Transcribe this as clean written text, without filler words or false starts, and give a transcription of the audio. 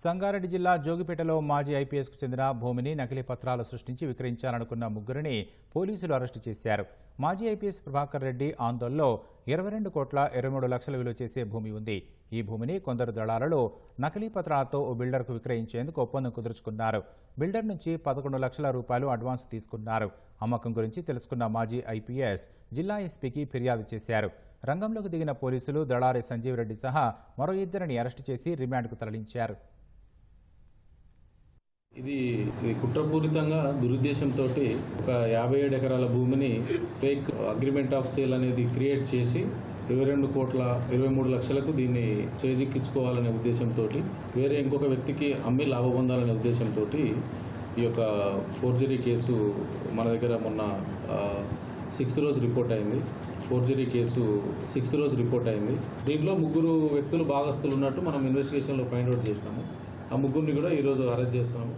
సంగారెడ్డి జిల్లా జోగిపేటలో మాజీ ఐపీఎస్కు చెందిన భూమిని నకిలీ పత్రాలు సృష్టించి విక్రయించాలనుకున్న ముగ్గురిని పోలీసులు అరెస్టు చేశారు. మాజీ ఐపీఎస్ ప్రభాకర్ రెడ్డి ఆందోళనలో 22 కోట్ల 23 లక్షల విలువ చేసే భూమి ఉంది. ఈ భూమిని కొందరు దళాలలో నకిలీ పత్రాలతో ఓ బిల్డర్కు విక్రయించేందుకు ఒప్పందం కుదుర్చుకున్నారు. బిల్డర్ నుంచి 11 లక్షల రూపాయలు అడ్వాన్స్ తీసుకున్నారు. అమ్మకం గురించి తెలుసుకున్న మాజీ ఐపీఎస్ జిల్లా ఎస్పీకి ఫిర్యాదు చేశారు. రంగంలోకి దిగిన పోలీసులు దళారి సంజీవ్ రెడ్డి సహా మరో ఇద్దరిని అరెస్టు చేసి రిమాండ్కు తరలించారు. ఇది కుట్రపూరితంగా దురుద్దేశంతో ఒక 57 ఎకరాల భూమిని ఫేక్ అగ్రిమెంట్ ఆఫ్ సేల్ అనేది క్రియేట్ చేసి 22 కోట్ల 23 లక్షలకు దీన్ని చేజిక్కించుకోవాలనే ఉద్దేశంతో వేరే ఇంకొక వ్యక్తికి అమ్మి లాభ పొందాలనే ఉద్దేశంతో ఈ యొక్క ఫోర్జరీ కేసు మన దగ్గర మొన్న 6th రోజు రిపోర్ట్ అయింది. ఫోర్జరీ కేసు 6th రోజు రిపోర్ట్ అయింది. దీంట్లో 3 వ్యక్తులు భాగస్తులు ఉన్నట్టు మనం ఇన్వెస్టిగేషన్లో ఫైండ్ అవుట్ చేసినాము. ఆ 3 కూడా ఈరోజు అరెస్ట్ చేస్తున్నాము.